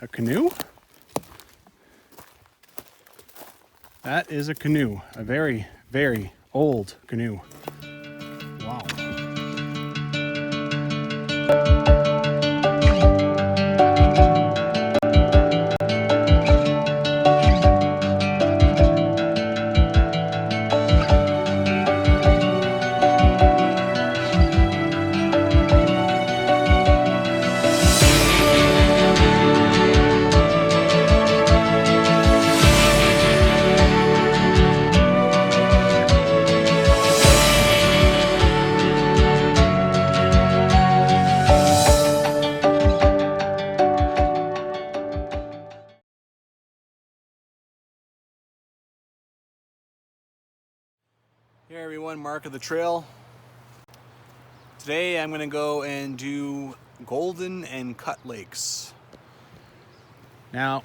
A canoe? That is a canoe. A very, very old canoe. Wow. Hey everyone, Marc of the Trail. Today I'm going to go and do Golden and Cutt Lakes. Now,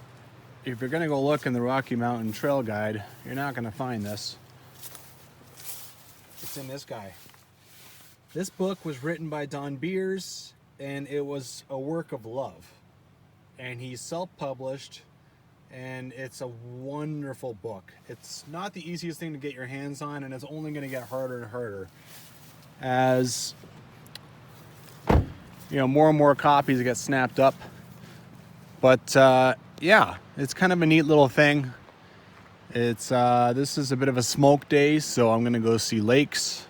if you're going to go look in the Rocky Mountain Trail Guide, you're not going to find this. It's in this guy. This book was written by Don Beers, and it was a work of love. And he's self-published, and it's a wonderful book. It's not the easiest thing to get your hands on, and it's only going to get harder and harder as more and more copies get snapped up. But yeah, it's kind of a neat little thing. It's this is a bit of a smoke day, so I'm going to go see lakes.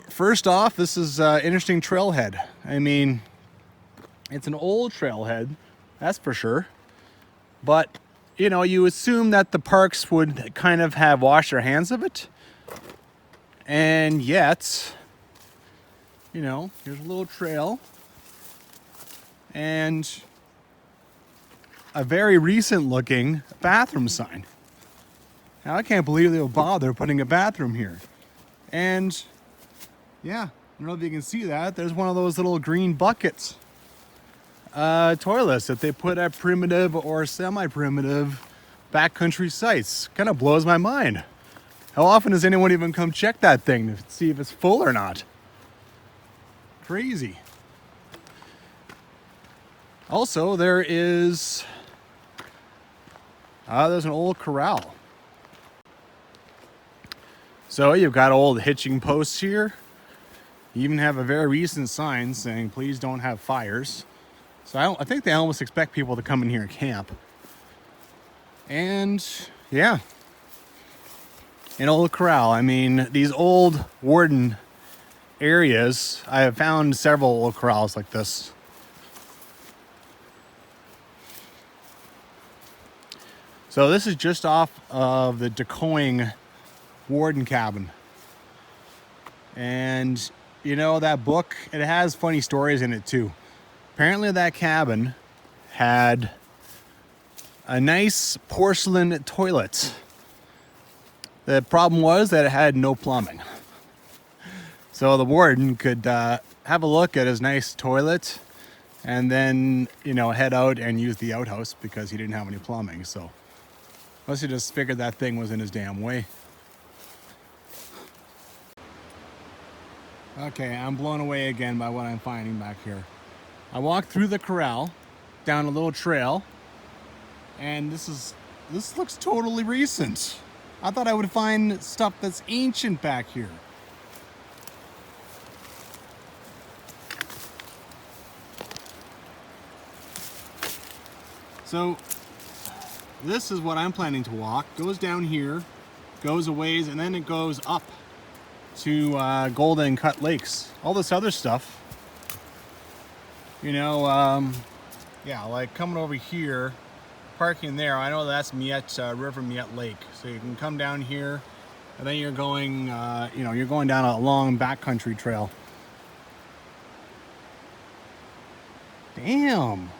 First off, this is interesting trailhead. I mean, it's an old trailhead, that's for sure. But, you assume that the parks would kind of have washed their hands of it. And yet, here's a little trail. And a very recent looking bathroom sign. Now, I can't believe they would bother putting a bathroom here. And, yeah, I don't know if you can see that. There's one of those little green buckets. Toilets that they put at primitive or semi-primitive backcountry sites. Kind of blows my mind. How often does anyone even come check that thing to see if it's full or not? Crazy. Also, there's an old corral. So you've got old hitching posts here. You even have a very recent sign saying, "Please don't have fires." So I think they almost expect people to come in here and camp. And yeah, an old corral. I mean, these old warden areas, I have found several old corrals like this. So this is just off of the Decoigne Warden Cabin. And that book, it has funny stories in it too. Apparently that cabin had a nice porcelain toilet. The problem was that it had no plumbing. So the warden could have a look at his nice toilet and then, head out and use the outhouse because he didn't have any plumbing. So unless he just figured that thing was in his damn way. Okay, I'm blown away again by what I'm finding back here. I walked through the corral, down a little trail, and this looks totally recent. I thought I would find stuff that's ancient back here. So, this is what I'm planning to walk. Goes down here, goes a ways, and then it goes up to Golden and Cutt Lakes. All this other stuff. Yeah, like coming over here, parking there, I know that's Miette, River Miette Lake. So you can come down here, and then you're going, you're going down a long backcountry trail. Damn,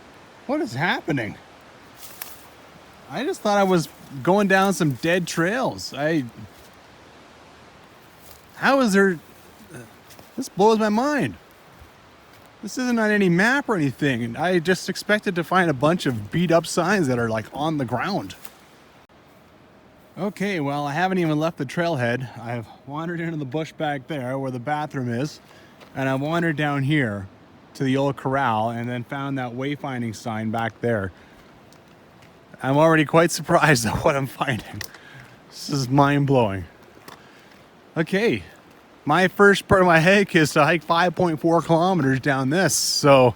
what is happening? I just thought I was going down some dead trails. How is there, this blows my mind. This isn't on any map or anything, and I just expected to find a bunch of beat up signs that are like on the ground. Okay, well, I haven't even left the trailhead. I've wandered into the bush back there where the bathroom is, and I've wandered down here. to the old corral and then found that wayfinding sign back there. I'm already quite surprised at what I'm finding. This is mind-blowing. Okay, my first part of my hike is to hike 5.4 kilometers down this, so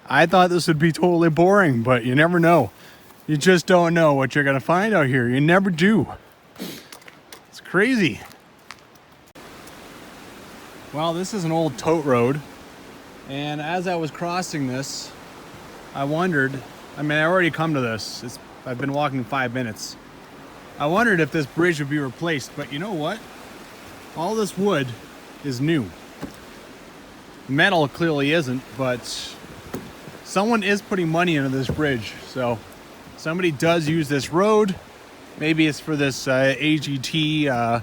I thought this would be totally boring, but you never know. You just don't know what you're gonna find out here. You never do. It's crazy. Well, this is an old tote road, and as I was crossing this, I wondered, I already come to this. I've been walking 5 minutes. I wondered if this bridge would be replaced, but you know what? All this wood is new. Metal clearly isn't, but someone is putting money into this bridge, so somebody does use this road. Maybe it's for this AGT,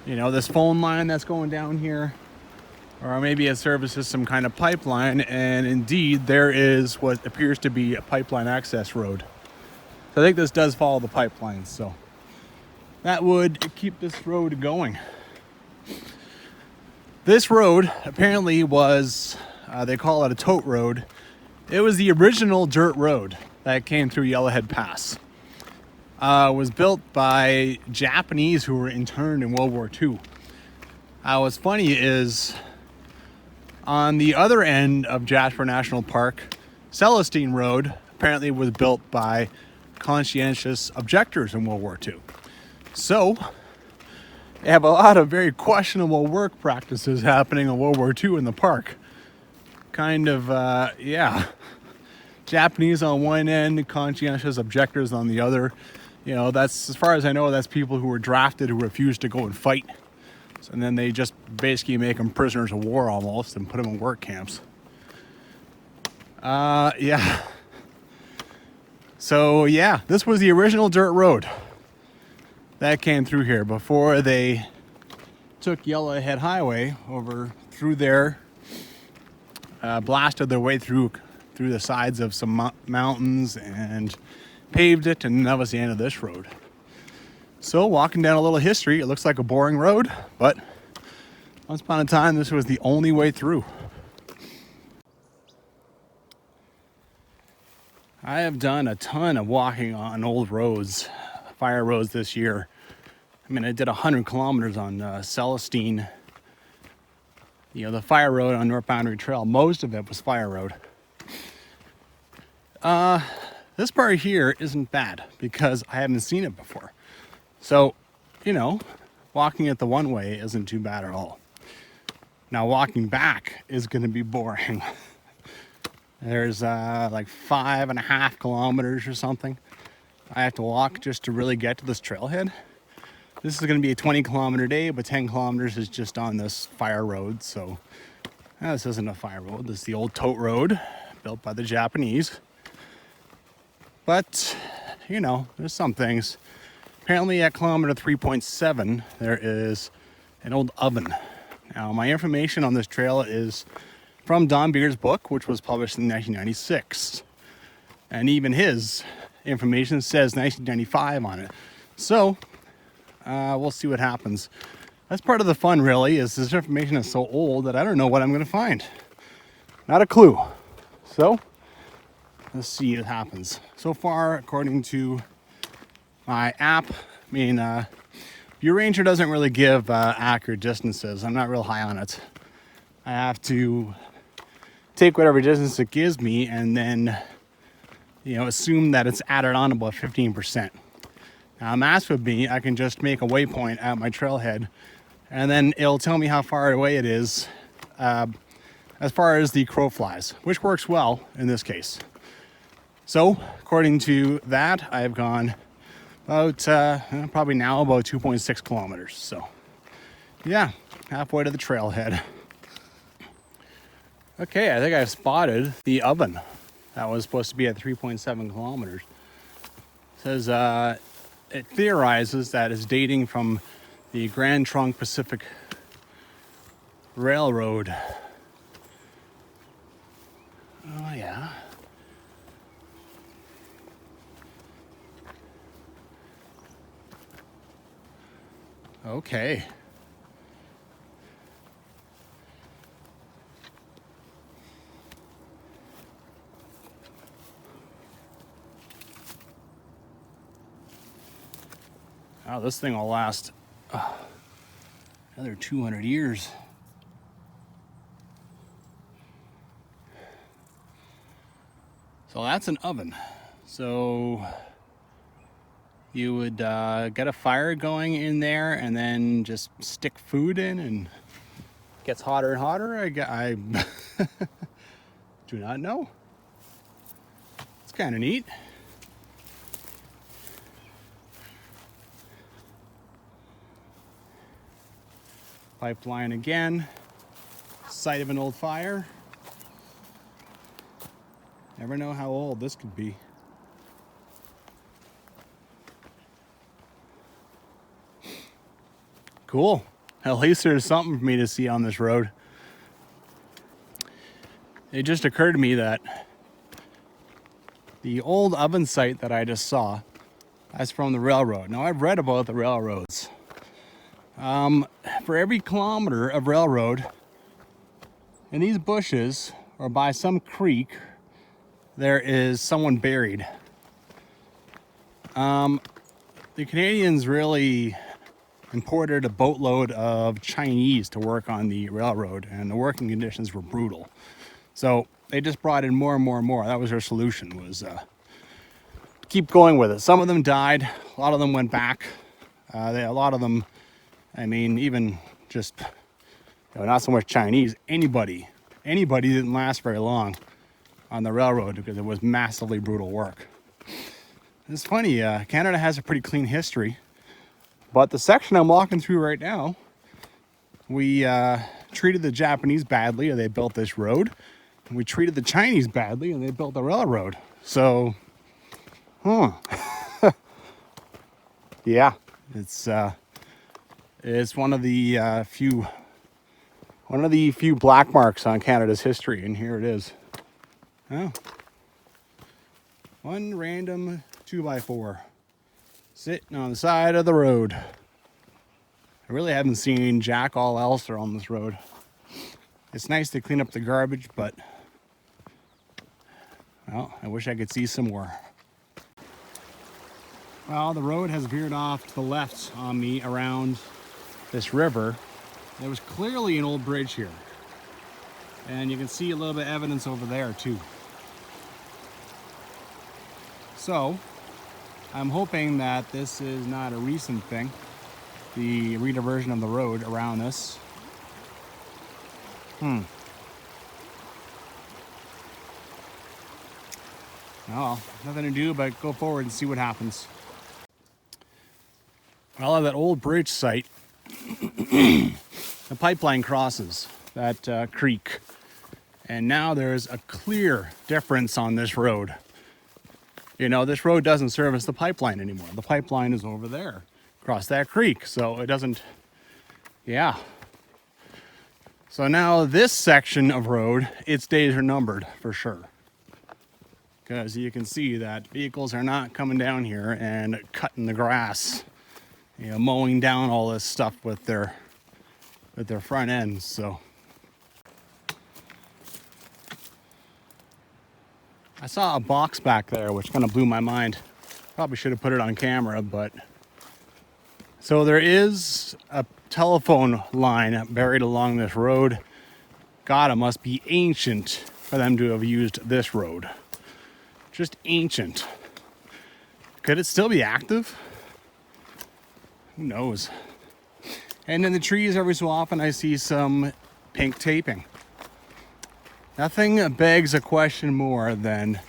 this phone line that's going down here, or maybe it services some kind of pipeline, and indeed there is what appears to be a pipeline access road. So I think this does follow the pipeline, so that would keep this road going. This road apparently was, they call it a tote road. It was the original dirt road that came through Yellowhead Pass. It was built by Japanese who were interned in World War II. What's funny is on the other end of Jasper National Park, Celestine Road apparently was built by conscientious objectors in World War II. So, they have a lot of very questionable work practices happening in World War II in the park. Japanese on one end, conscientious objectors on the other. That's, as far as I know, that's people who were drafted who refused to go and fight. And then they just basically make them prisoners of war almost and put them in work camps. So yeah, this was the original dirt road that came through here before they took Yellowhead Highway over through there, blasted their way through the sides of some mountains and paved it, and that was the end of this road. So walking down a little history, it looks like a boring road, but once upon a time this was the only way through. I have done a ton of walking on old roads, fire roads this year. I did 100 kilometers on Celestine. The fire road on North Boundary Trail, most of it was fire road. This part here isn't bad because I haven't seen it before. So, walking it the one way isn't too bad at all. Now walking back is going to be boring. There's like 5.5 kilometers or something I have to walk just to really get to this trailhead. This is going to be a 20-kilometer day, but 10 kilometers is just on this fire road. So this isn't a fire road. This is the old tote road built by the Japanese. But, there's some things. Apparently at kilometer 3.7, there is an old oven. Now, my information on this trail is from Don Beard's book, which was published in 1996. And even his information says 1995 on it. So, we'll see what happens. That's part of the fun, really, is this information is so old that I don't know what I'm going to find. Not a clue. So, let's see what happens. So far, according to my app, View Ranger doesn't really give accurate distances. I'm not real high on it. I have to take whatever distance it gives me and then, assume that it's added on about 15%. Now, Mass with me, I can just make a waypoint at my trailhead, and then it'll tell me how far away it is as far as the crow flies, which works well in this case. So, according to that, I've gone about, probably now about 2.6 kilometers. So, yeah, halfway to the trailhead. Okay, I think I've spotted the oven that was supposed to be at 3.7 kilometers. It says it theorizes that it's dating from the Grand Trunk Pacific Railroad. Oh, yeah. Okay. Wow, this thing will last another 200 years. So that's an oven. So you would get a fire going in there and then just stick food in, and it gets hotter and hotter. I do not know. It's kind of neat. Pipeline again. Site of an old fire. Never know how old this could be. Cool. At least there's something for me to see on this road. It just occurred to me that the old oven site that I just saw, that's from the railroad. Now, I've read about the railroads. For every kilometer of railroad, in these bushes or by some creek, there is someone buried. The Canadians really imported a boatload of Chinese to work on the railroad, and the working conditions were brutal. So they just brought in more and more and more. That was their solution, was keep going with it. Some of them died. A lot of them went back. A lot of them, I mean, even just, not so much Chinese, anybody didn't last very long on the railroad because it was massively brutal work. It's funny, Canada has a pretty clean history, but the section I'm walking through right now, we treated the Japanese badly and they built this road, and we treated the Chinese badly and they built the railroad. So, yeah, it's one of the few black marks on Canada's history, and here it is. Oh, one random 2x4 sitting on the side of the road. I really haven't seen jack all else on this road. It's nice to clean up the garbage, but well, I wish I could see some more. Well, the road has veered off to the left on me around this river. There was clearly an old bridge here, and you can see a little bit of evidence over there too. So I'm hoping that this is not a recent thing, the rediversion of the road around this. Well, nothing to do but go forward and see what happens. Well, at that old bridge site, the pipeline crosses that creek, and now there's a clear difference on this road. This road doesn't service the pipeline anymore. The pipeline is over there, across that creek, so it doesn't, yeah. So now this section of road, its days are numbered for sure. Because you can see that vehicles are not coming down here and cutting the grass, mowing down all this stuff with their front ends. So I saw a box back there which kind of blew my mind. Probably should have put it on camera, but so there is a telephone line buried along this road. God, it must be ancient for them to have used this road. Just ancient. Could it still be active? Who knows? And in the trees, every so often, I see some pink taping. Nothing begs a question more than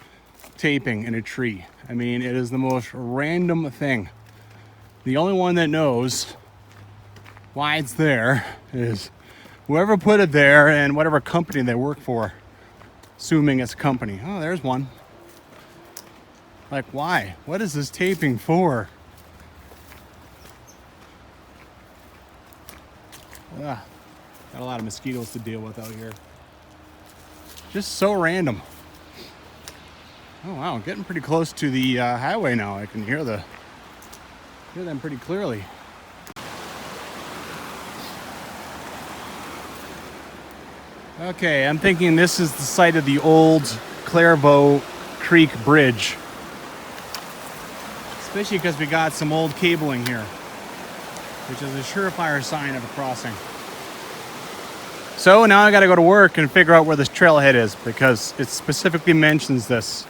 taping in a tree. I mean, it is the most random thing. The only one that knows why it's there is whoever put it there and whatever company they work for, assuming it's a company. Oh, there's one. Like, why? What is this taping for? Got a lot of mosquitoes to deal with out here. Just so random. Oh wow, getting pretty close to the highway now. I can hear them pretty clearly. Okay, I'm thinking this is the site of the old Clairvaux Creek Bridge. Especially because we got some old cabling here. which is a surefire sign of a crossing. So now I gotta go to work and figure out where this trailhead is because it specifically mentions this.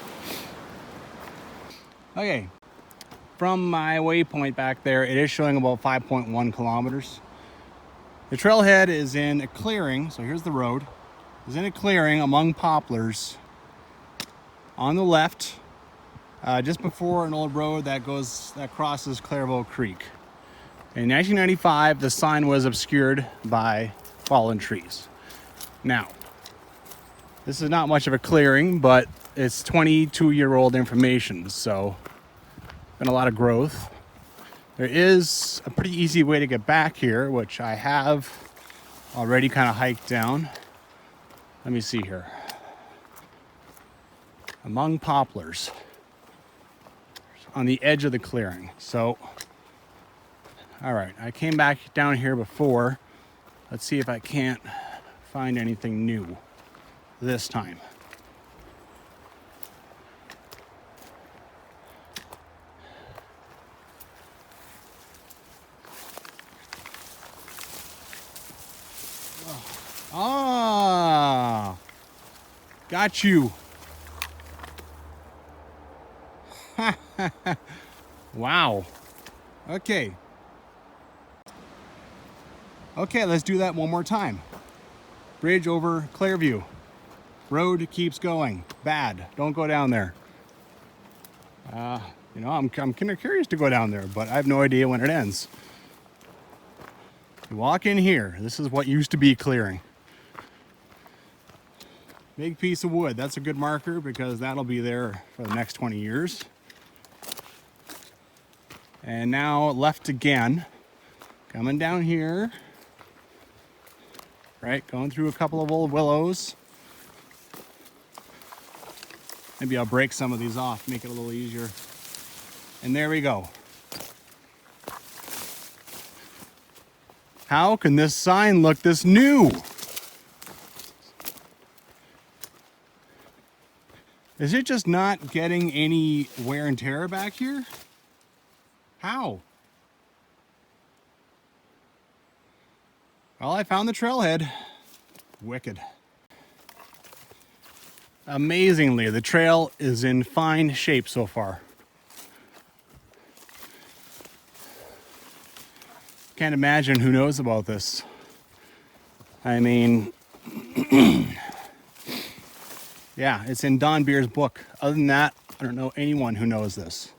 Okay, from my waypoint back there, it is showing about 5.1 kilometers. The trailhead is in a clearing, so here's the road. It's in a clearing among poplars on the left, just before an old road that crosses Clairvaux Creek. In 1995, the sign was obscured by fallen trees. Now, this is not much of a clearing, but it's 22-year-old information, so been a lot of growth. There is a pretty easy way to get back here, which I have already kind of hiked down. Let me see here. Among poplars on the edge of the clearing. So, all right, I came back down here before. Let's see if I can't find anything new this time. Ah, got you. Wow. Okay. Okay, let's do that one more time. Bridge over Clairview. Road keeps going. Bad. Don't go down there. You know, I'm kind of curious to go down there, but I have no idea when it ends. You walk in here. This is what used to be clearing. Big piece of wood. That's a good marker because that'll be there for the next 20 years. And now left again. Coming down here. Right, going through a couple of old willows. Maybe I'll break some of these off, make it a little easier. And there we go. How can this sign look this new? Is it just not getting any wear and tear back here? How? Well, I found the trailhead. Wicked. Amazingly, the trail is in fine shape so far. Can't imagine who knows about this. I mean, yeah, it's in Don Beer's book. Other than that, I don't know anyone who knows this.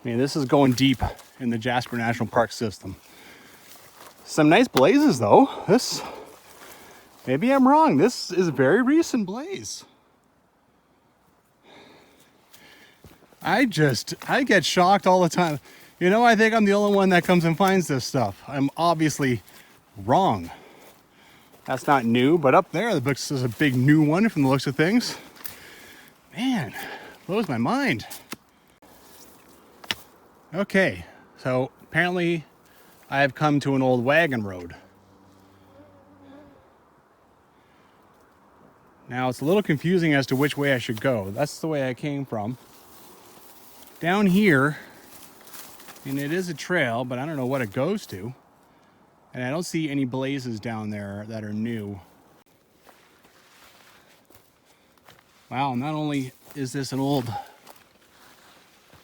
I mean, this is going deep in the Jasper National Park system. Some nice blazes though. This, maybe I'm wrong. This is a very recent blaze. I get shocked all the time. You know, I think I'm the only one that comes and finds this stuff. I'm obviously wrong. That's not new, but up there, the book is a big new one from the looks of things. Man, blows my mind. Okay, so apparently I have come to an old wagon road. Now it's a little confusing as to which way I should go. That's the way I came from. Down here, and it is a trail, but I don't know what it goes to. And I don't see any blazes down there that are new. Wow, not only is this an old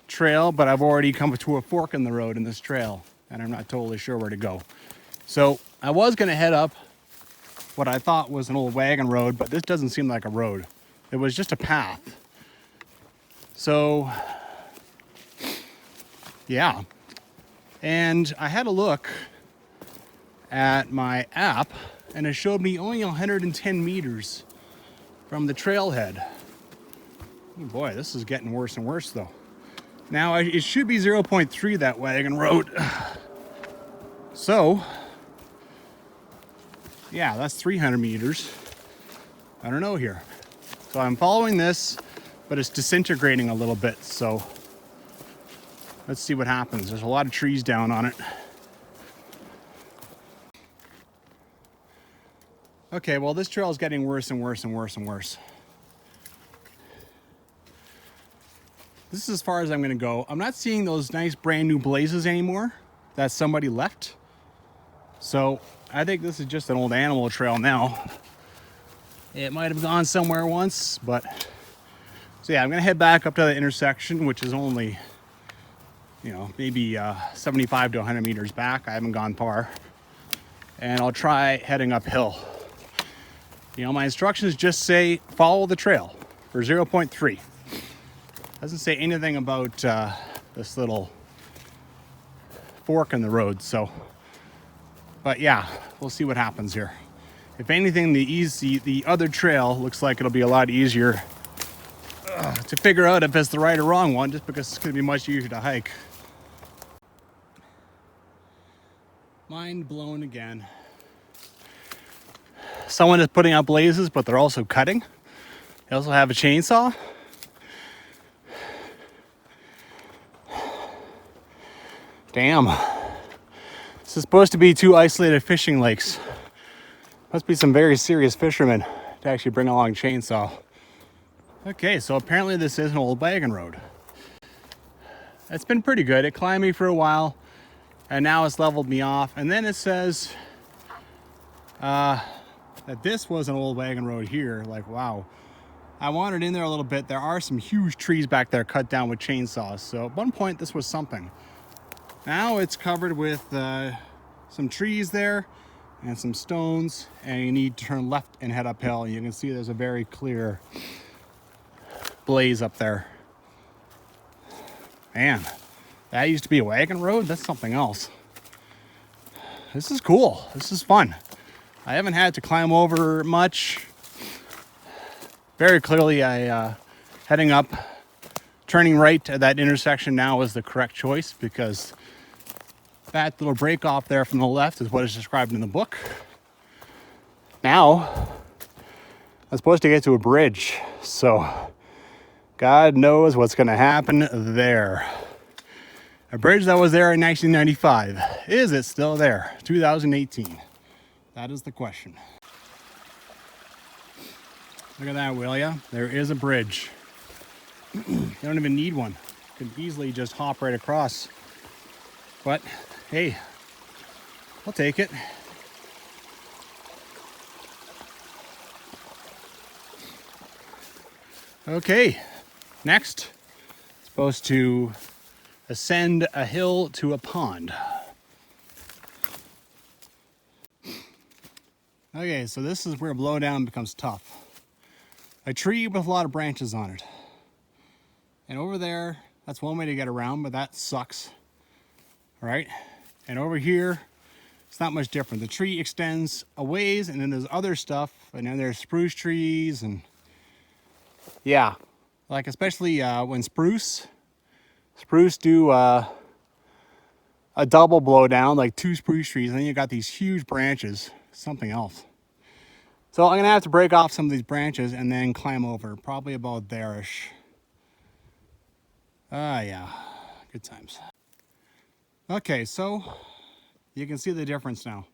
trail, but I've already come to a fork in the road in this trail, and I'm not totally sure where to go. So I was gonna head up what I thought was an old wagon road, but this doesn't seem like a road. It was just a path. So, yeah. And I had a look at my app, and it showed me only 110 meters from the trailhead. Oh boy, this is getting worse and worse though. Now it should be 0.3, that wagon road. So, yeah, that's 300 meters. I don't know here. So I'm following this, but it's disintegrating a little bit. So let's see what happens. There's a lot of trees down on it. Okay, well, this trail is getting worse and worse and worse and worse. This is as far as I'm gonna go. I'm not seeing those nice brand new blazes anymore. that somebody left. So I think this is just an old animal trail now. It might have gone somewhere once, but so yeah, I'm gonna head back up to the intersection, which is only, you know, maybe 75 to 100 meters back. I haven't gone far, and I'll try heading uphill. You know, my instructions just say follow the trail for 0.3. Doesn't say anything about this little fork in the road. So, but yeah, we'll see what happens here. If anything, the other trail looks like it'll be a lot easier to figure out if it's the right or wrong one, just because it's going to be much easier to hike. Mind blown again. Someone is putting out blazes, but they're also cutting. They also have a chainsaw. Damn. This is supposed to be 2 isolated fishing lakes. Must be some very serious fishermen to actually bring along a chainsaw. Okay, so apparently this is an old wagon road. It's been pretty good. It climbed me for a while, and now it's leveled me off. And then it says that this was an old wagon road here. Like, wow. I wandered in there a little bit. There are some huge trees back there cut down with chainsaws. So at one point this was something. Now it's covered with some trees there and some stones, and you need to turn left and head uphill. And you can see there's a very clear blaze up there. Man, that used to be a wagon road? That's something else. This is cool. This is fun. I haven't had to climb over much. Very clearly, heading up, turning right at that intersection now is the correct choice, because that little break off there from the left is what is described in the book. Now, I'm supposed to get to a bridge, so God knows what's going to happen there. A bridge that was there in 1995. Is it still there? 2018. That is the question. Look at that, will ya? There is a bridge. You don't even need one. You can easily just hop right across. But, hey, I'll take it. Okay, next, supposed to ascend a hill to a pond. Okay, so this is where blowdown becomes tough. A tree with a lot of branches on it. And over there, that's one way to get around, but that sucks. All right, and over here, it's not much different. The tree extends a ways, and then there's other stuff, and then there's spruce trees, and yeah, like especially when spruce do a double blowdown, like 2 spruce trees, and then you got these huge branches, something else. So I'm gonna have to break off some of these branches and then climb over, probably about there-ish. Yeah, good times. Okay, so you can see the difference now.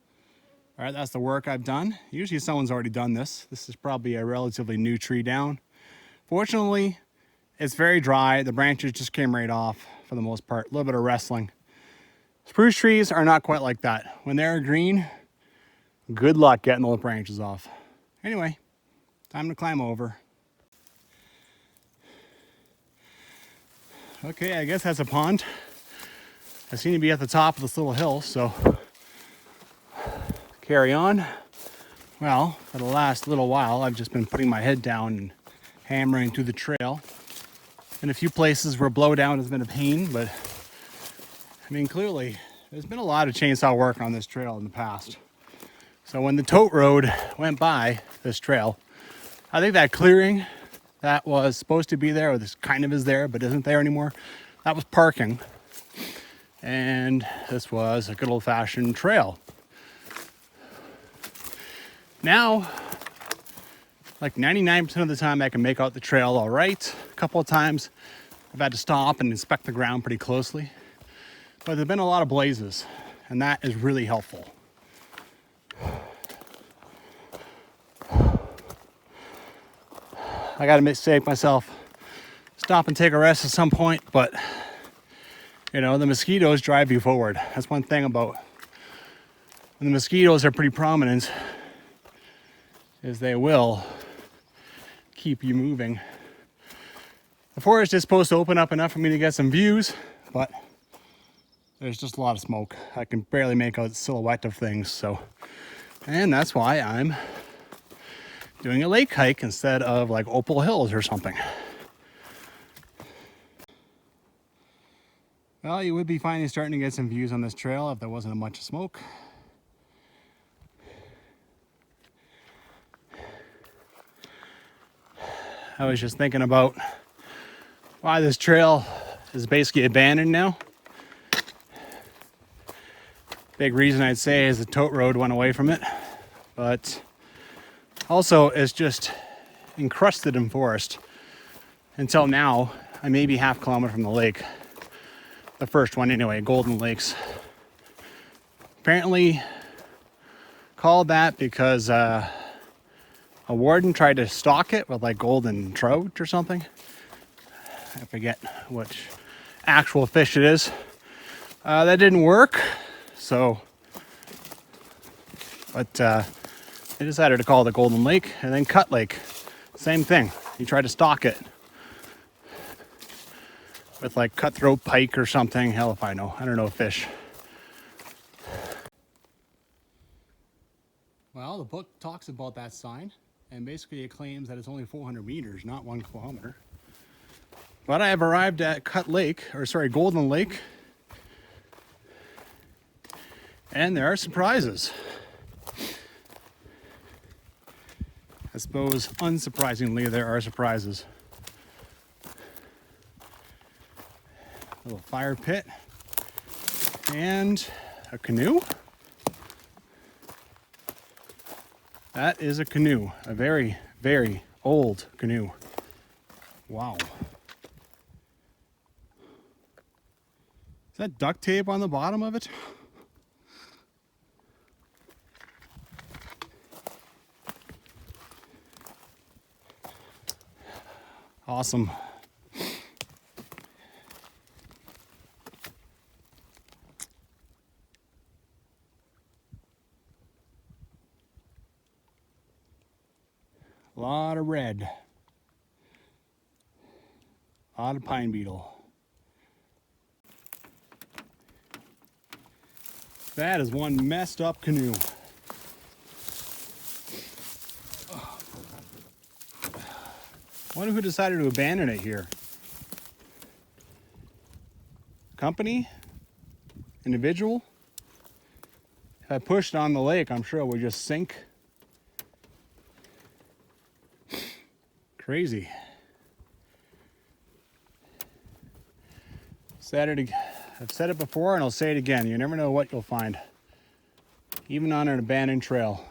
All right, that's the work I've done. Usually someone's already done this. This is probably a relatively new tree down. Fortunately, it's very dry. The branches just came right off for the most part. A little bit of wrestling. Spruce trees are not quite like that. When they're green, good luck getting those branches off. Anyway, time to climb over. Okay, I guess that's a pond. I seem to be at the top of this little hill, so carry on. Well, for the last little while, I've just been putting my head down and hammering through the trail. In a few places where blowdown has been a pain, but I mean, clearly, there's been a lot of chainsaw work on this trail in the past. So when the tote road went by this trail, I think that clearing that was supposed to be there, or this kind of is there, but isn't there anymore, that was parking. And this was a good old-fashioned trail. Now, like 99% of the time I can make out the trail all right. A couple of times I've had to stop and inspect the ground pretty closely. But there've been a lot of blazes, and that is really helpful. I gotta make myself stop and take a rest at some point, but You know, the mosquitoes drive you forward. That's one thing about when the mosquitoes are pretty prominent, is they will keep you moving. The forest is supposed to open up enough for me to get some views, but there's just a lot of smoke. I can barely make out the silhouette of things, so. And that's why I'm doing a lake hike instead of like Opal Hills or something. Well, you would be finally starting to get some views on this trail if there wasn't a bunch of smoke. I was just thinking about why this trail is basically abandoned now. Big reason I'd say is the tote road went away from it, but also it's just encrusted in forest. Until now, I may be half kilometer from the lake. The first one anyway, Golden Lakes. Apparently called that because a warden tried to stalk it with like golden trout or something. I forget which actual fish it is. That didn't work, so, but they decided to call it the Golden Lake. And then Cutt Lake, same thing. He tried to stalk it with like cutthroat pike or something. Hell if I know. I don't know fish. Well, the book talks about that sign, and basically it claims that it's only 400 meters, not 1 kilometer. But I have arrived at Golden Lake, and there are surprises. I suppose, unsurprisingly, there are surprises. A little fire pit and a canoe. That is a canoe, a very, very old canoe. Wow. Is that duct tape on the bottom of it? Awesome. A lot of red. A lot of pine beetle. That is one messed up canoe. Wonder who decided to abandon it here. Company? Individual? If I pushed it on the lake, I'm sure it would just sink. Crazy. I've said it before and I'll say it again. You never know what you'll find, even on an abandoned trail.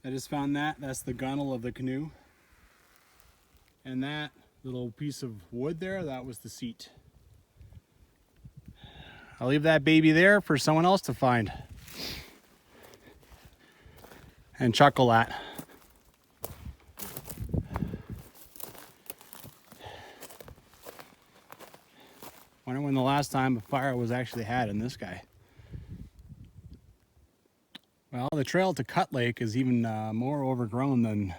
I just found that. That's the gunnel of the canoe. And that little piece of wood there, that was the seat. I'll leave that baby there for someone else to find and chuckle at. Wonder when the last time a fire was actually had in this guy. Well, the trail to Cutt Lake is even more overgrown than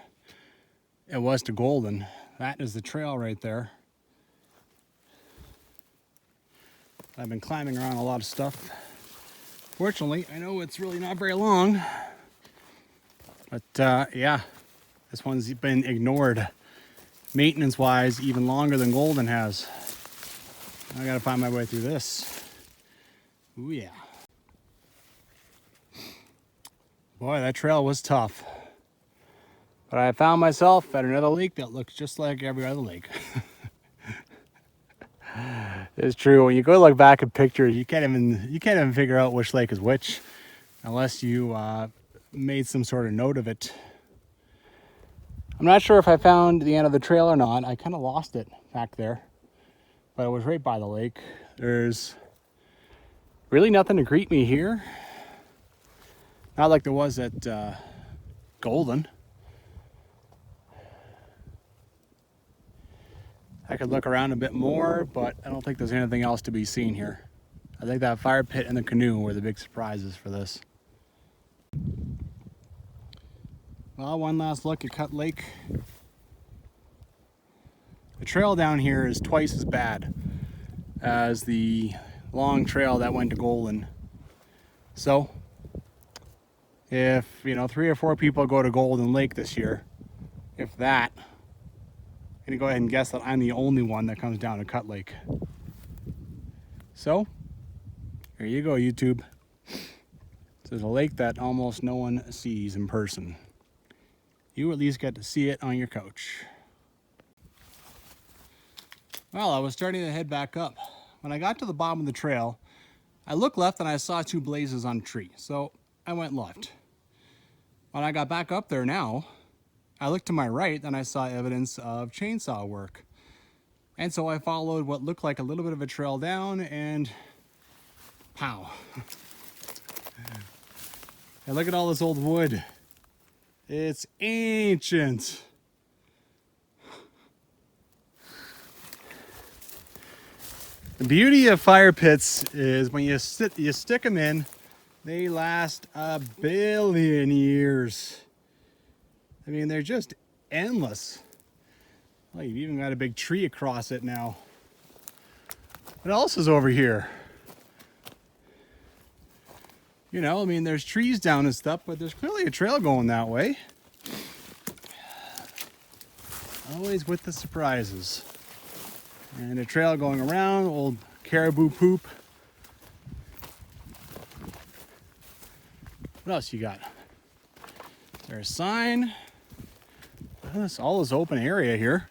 it was to Golden. That is the trail right there. I've been climbing around a lot of stuff. Fortunately, I know it's really not very long. But yeah, this one's been ignored maintenance-wise even longer than Golden has. I gotta find my way through this. Ooh yeah. Boy, that trail was tough. But I found myself at another lake that looks just like every other lake. It's true. When you go look back at pictures, you can't even figure out which lake is which, unless you made some sort of note of it. I'm not sure if I found the end of the trail or not. I kind of lost it back there, but it was right by the lake. There's really nothing to greet me here. Not like there was at Golden. I could look around a bit more, but I don't think there's anything else to be seen here. I think that fire pit and the canoe were the big surprises for this. Well, one last look at Cutt Lake. The trail down here is twice as bad as the long trail that went to Golden. So, if, 3 or 4 people go to Golden Lake this year, if that, I'm gonna go ahead and guess that I'm the only one that comes down to Cutt Lake. So, here you go, YouTube. This is a lake that almost no one sees in person. You at least get to see it on your couch. Well, I was starting to head back up. When I got to the bottom of the trail, I looked left and I saw 2 blazes on a tree, so I went left. When I got back up there now, I looked to my right and I saw evidence of chainsaw work. And so I followed what looked like a little bit of a trail down and pow. And look at all this old wood. It's ancient. The beauty of fire pits is when you stick them in, they last a billion years. I mean, they're just endless. Well, you've even got a big tree across it now. What else is over here? There's trees down and stuff, but there's clearly a trail going that way. Always with the surprises. And a trail going around, old caribou poop. What else you got? There's a sign. That's all this open area here.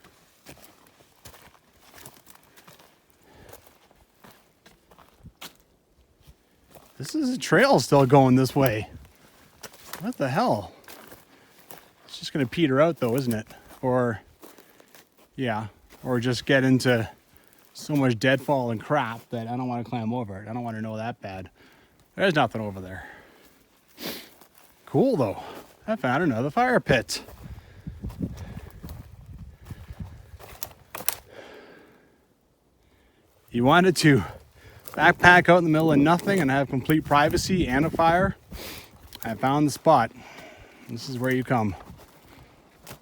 This is a trail still going this way. What the hell? It's just gonna peter out though, isn't it? Or just get into so much deadfall and crap that I don't want to climb over it. I don't want to know that bad. There's nothing over there. Cool though. I found another fire pit. You wanted to backpack out in the middle of nothing and have complete privacy and a fire? I found the spot. This is where you come.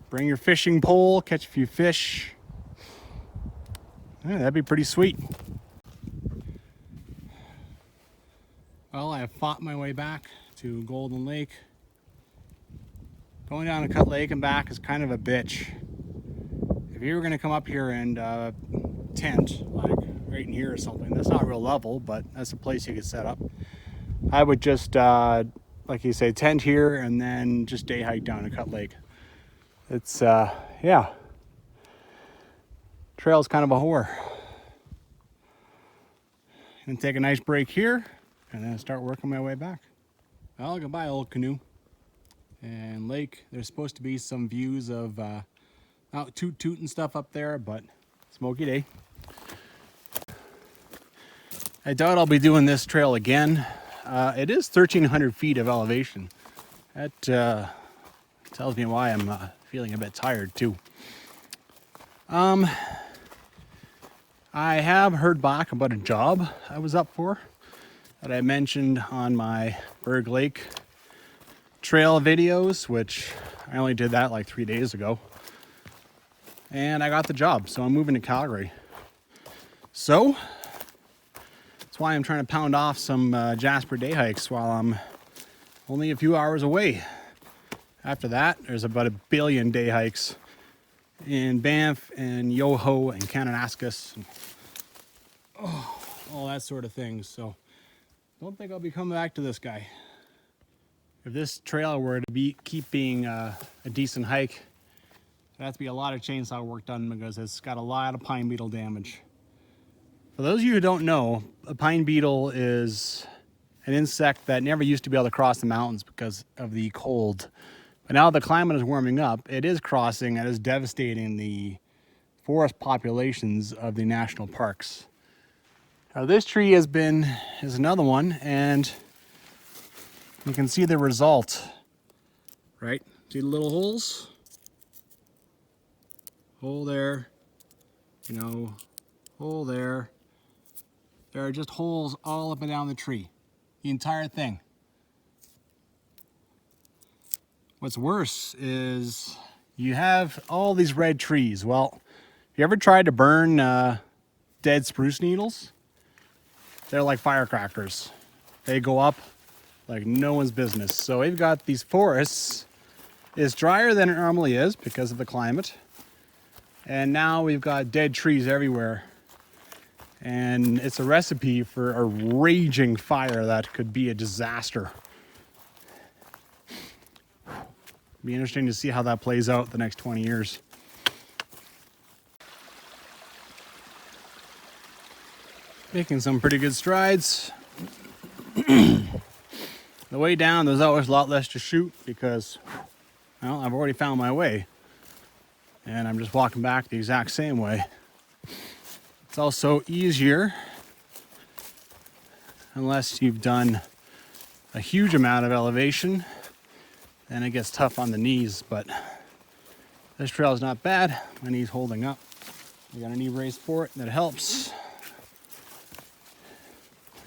Bring your fishing pole, catch a few fish. Yeah, that'd be pretty sweet. Well, I have fought my way back to Golden Lake. Going down to Cutt Lake and back is kind of a bitch. If you were going to come up here and tent, like right in here or something, that's not real level, but that's a place you could set up. I would just, like you say, tent here and then just day hike down to Cutt Lake. It's, yeah. Trail's kind of a whore. And take a nice break here and then start working my way back. Well, goodbye, old canoe and lake. There's supposed to be some views of out toot and stuff up there, but smoky day. I doubt I'll be doing this trail again. It is 1,300 feet of elevation. That tells me why I'm feeling a bit tired too. I have heard back about a job I was up for that I mentioned on my Berg Lake trail videos, which I only did that like 3 days ago. And I got the job, so I'm moving to Calgary. So that's why I'm trying to pound off some Jasper day hikes while I'm only a few hours away. After that, there's about 1 billion day hikes in Banff and Yoho and Kananaskis, and all that sort of thing. So don't think I'll be coming back to this guy. If this trail were to keep being a decent hike, there has to be a lot of chainsaw work done because it's got a lot of pine beetle damage. For those of you who don't know, a pine beetle is an insect that never used to be able to cross the mountains because of the cold. But now the climate is warming up, it is crossing and is devastating the forest populations of the national parks. Now this tree is another one, and you can see the result, right? See the little holes? Hole there, you know, hole there. There are just holes all up and down the tree. The entire thing. What's worse is you have all these red trees. Well, you ever tried to burn dead spruce needles? They're like firecrackers. They go up like no one's business. So we've got these forests. It's drier than it normally is because of the climate. And now we've got dead trees everywhere. And it's a recipe for a raging fire that could be a disaster. Be interesting to see how that plays out the next 20 years. Making some pretty good strides. The way down, there's always a lot less to shoot because, well, I've already found my way. And I'm just walking back the exact same way. It's also easier unless you've done a huge amount of elevation. Then it gets tough on the knees, but this trail is not bad. My knee's holding up. I got a knee brace for it, that helps.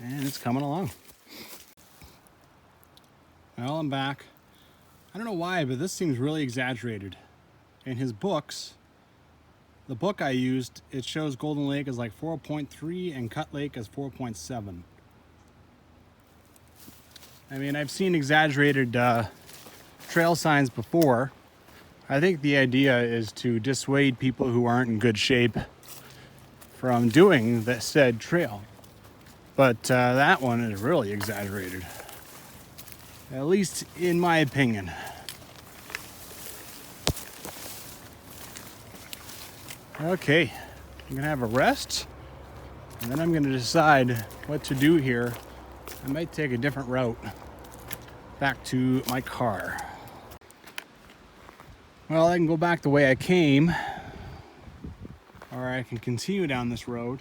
And it's coming along. Well, I'm back. I don't know why, but this seems really exaggerated. In his books, the book I used, it shows Golden Lake as like 4.3 and Cutt Lake as 4.7. I mean, I've seen exaggerated trail signs before. I think the idea is to dissuade people who aren't in good shape from doing the said trail. But that one is really exaggerated. At least in my opinion. Okay, I'm gonna have a rest, and then I'm gonna decide what to do here. I might take a different route back to my car. Well, I can go back the way I came, or I can continue down this road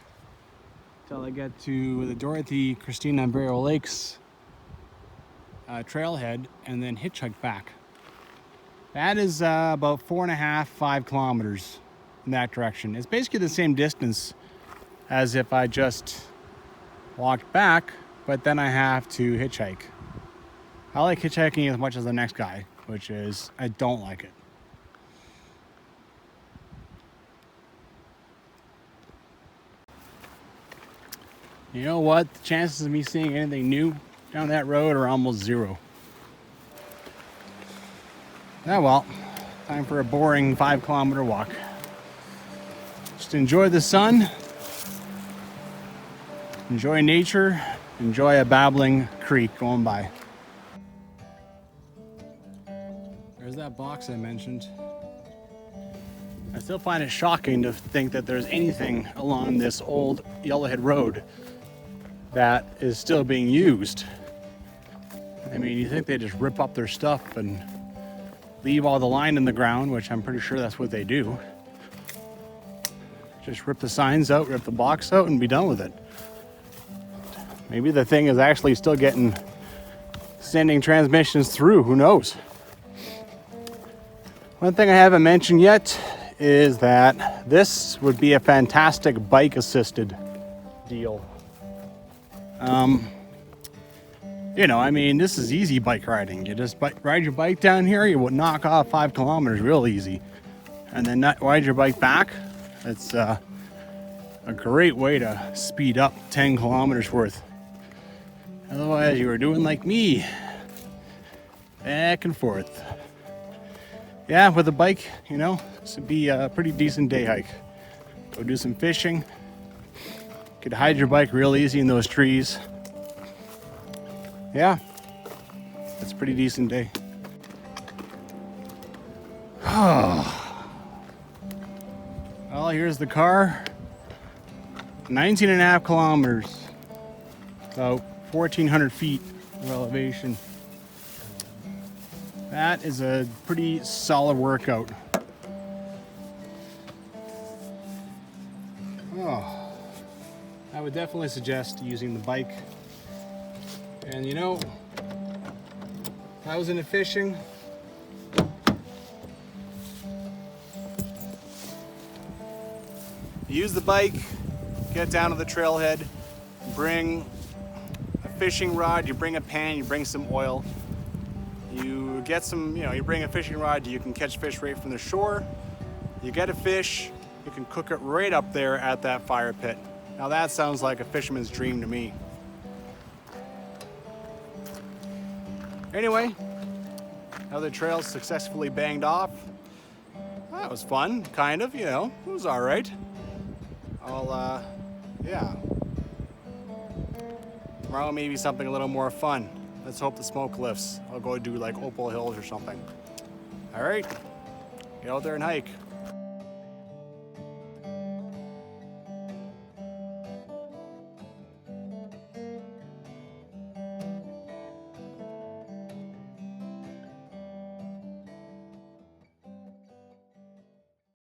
till I get to the Dorothy Christina Burial Lakes trailhead and then hitchhike back. That is about 4.5, 5 kilometers in that direction. It's basically the same distance as if I just walked back, but then I have to hitchhike. I like hitchhiking as much as the next guy, which is I don't like it. You know what? The chances of me seeing anything new down that road are almost zero. Ah, well, time for a boring 5-kilometer walk. Just enjoy the sun, enjoy nature, enjoy a babbling creek going by. There's that box I mentioned. I still find it shocking to think that there's anything along this old Yellowhead road that is still being used. I mean, you think they just rip up their stuff and leave all the line in the ground, which I'm pretty sure that's what they do. Just rip the signs out, rip the box out, and be done with it. Maybe the thing is actually still sending transmissions through, who knows? One thing I haven't mentioned yet is that this would be a fantastic bike-assisted deal. You know, I mean, this is easy bike riding. You just ride your bike down here, you would knock off 5 kilometers real easy. And then ride your bike back. It's a great way to speed up 10 kilometers worth. Otherwise, you were doing like me, back and forth. Yeah, with a bike, you know, this would be a pretty decent day hike. Go do some fishing. Could hide your bike real easy in those trees. Yeah, it's a pretty decent day. Well, here's the car. 19.5 kilometers. About 1,400 feet of elevation. That is a pretty solid workout. Oh, I would definitely suggest using the bike. And you know, if I was into fishing, You use the bike, get down to the trailhead, bring a fishing rod, you bring a pan, you bring some oil. You get some, you bring a fishing rod, you can catch fish right from the shore. You get a fish, you can cook it right up there at that fire pit. Now that sounds like a fisherman's dream to me. Anyway, another trail successfully banged off. That was fun, kind of, it was all right. Yeah. Tomorrow maybe something a little more fun. Let's hope the smoke lifts. I'll go do like Opal Hills or something. All right, get out there and hike.